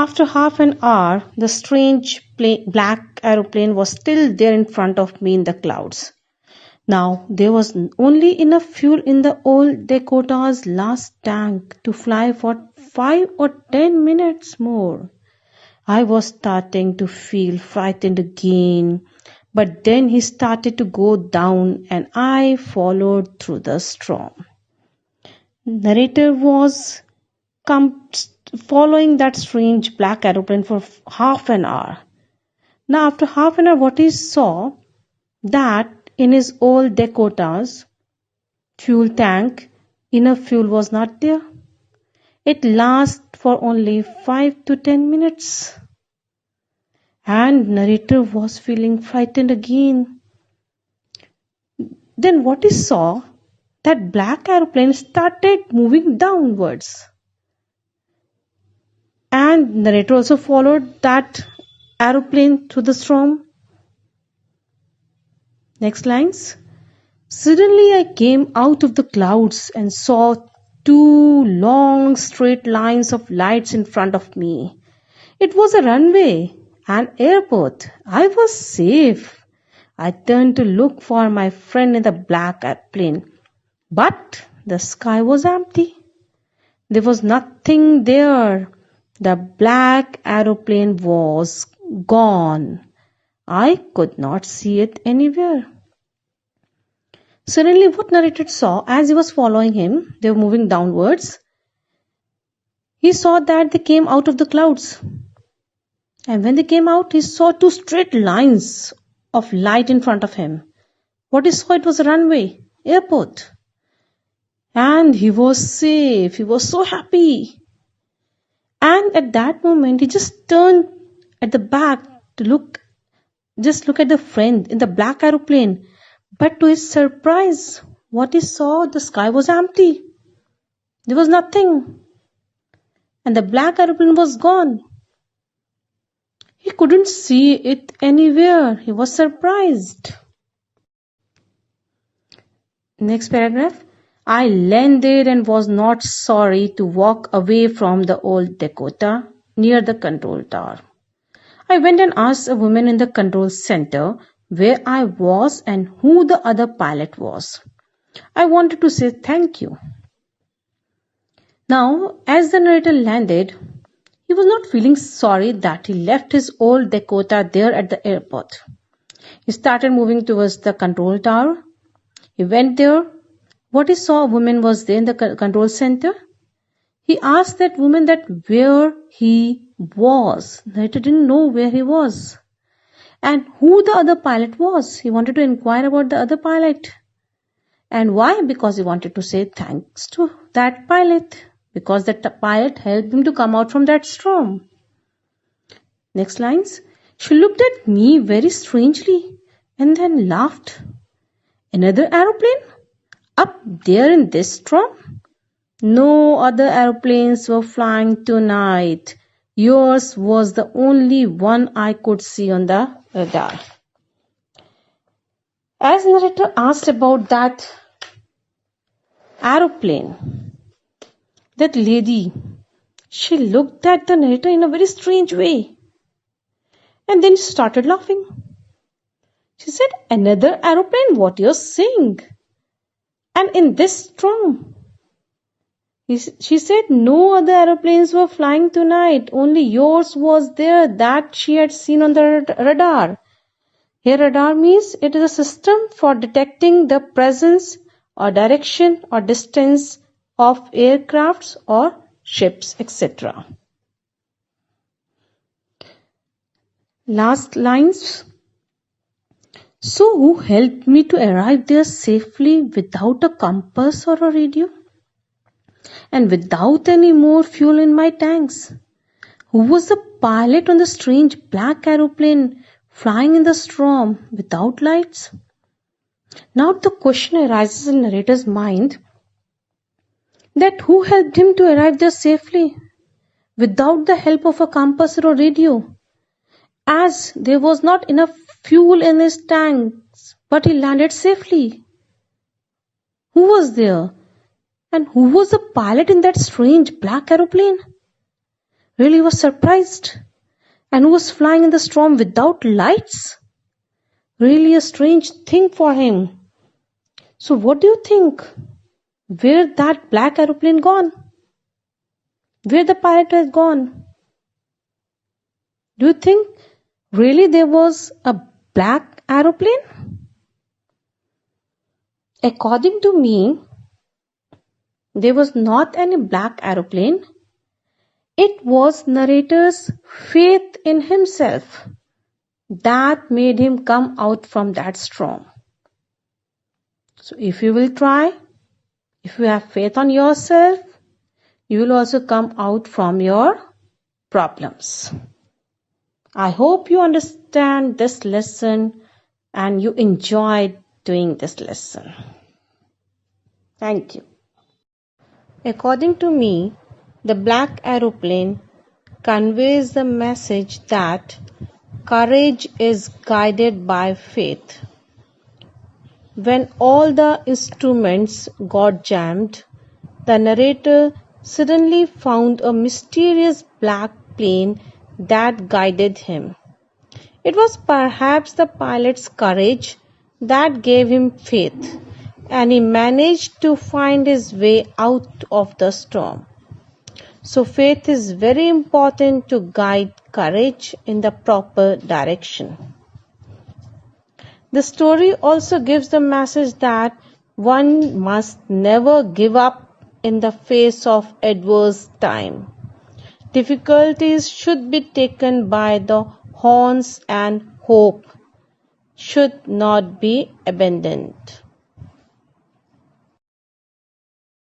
After half an hour, the strange black aeroplane was still there in front of me in the clouds. Now there was only enough fuel in the old Dakota's last tank to fly for 5 or 10 minutes more. I was starting to feel frightened again, but then he started to go down and I followed through the storm. Narrator was following that strange black aeroplane for half an hour. Now after half an hour, what he saw, that in his old Dakota's fuel tank, enough fuel was not there. It lasted for only 5 to 10 minutes. And narrator was feeling frightened again. Then what he saw, that black aeroplane started moving downwards. And narrator also followed that aeroplane through the storm. Next lines. Suddenly I came out of the clouds and saw 2 long straight lines of lights in front of me. It was a runway, an airport. I was safe. I turned to look for my friend in the black airplane, but the sky was empty. There was nothing there. The black aeroplane was gone. I could not see it anywhere. Suddenly, what narrator saw as he was following him, they were moving downwards. He saw that they came out of the clouds. And when they came out, he saw 2 straight lines of light in front of him. What he saw, it was a runway, airport. And he was safe. He was so happy. And at that moment, he just turned at the back to look at the friend in the black aeroplane. But to his surprise, what he saw, the sky was empty. There was nothing. And the black aeroplane was gone. He couldn't see it anywhere. He was surprised. Next paragraph. I landed and was not sorry to walk away from the old Dakota near the control tower. I went and asked a woman in the control center where I was and who the other pilot was. I wanted to say thank you. Now, as the narrator landed, he was not feeling sorry that he left his old Dakota there at the airport. He started moving towards the control tower. He went there. What he saw, a woman was there in the control center. He asked that woman that where he was. Narrator didn't know where he was. And who the other pilot was. He wanted to inquire about the other pilot. And why? Because he wanted to say thanks to that pilot. Because that pilot helped him to come out from that storm. Next lines. She looked at me very strangely and then laughed. Another aeroplane? Up there in this storm? No other aeroplanes were flying tonight. Yours was the only one I could see on the radar. As narrator asked about that aeroplane, that lady, she looked at the narrator in a very strange way. And then she started laughing. She said, another aeroplane? What you're saying? And in this storm? She said, no other aeroplanes were flying tonight. Only yours was there that she had seen on the radar. Here radar means it is a system for detecting the presence or direction or distance of aircrafts or ships, etc. Last lines. So who helped me to arrive there safely without a compass or a radio? And without any more fuel in my tanks? Who was the pilot on the strange black aeroplane flying in the storm without lights? Now the question arises in narrator's mind that who helped him to arrive there safely without the help of a compass or a radio, as there was not enough fuel in his tanks, but he landed safely. Who was there? And who was the pilot in that strange black aeroplane? really was surprised and was flying in the storm without lights. Really a strange thing for him. So what do you think? Where that black aeroplane gone? Where the pilot has gone? Do you think really there was a black aeroplane? According to me, there was not any black aeroplane. It was narrator's faith in himself that made him come out from that storm. So if you will try, if you have faith on yourself, you will also come out from your problems. I hope you understand this lesson and you enjoyed doing this lesson. Thank you. According to me, the black aeroplane conveys the message that courage is guided by faith. When all the instruments got jammed, the narrator suddenly found a mysterious black plane that guided him. It was perhaps the pilot's courage that gave him faith, and he managed to find his way out of the storm. So faith is very important to guide courage in the proper direction. The story also gives the message that one must never give up in the face of adverse time. Difficulties should be taken by the horns and hope should not be abandoned.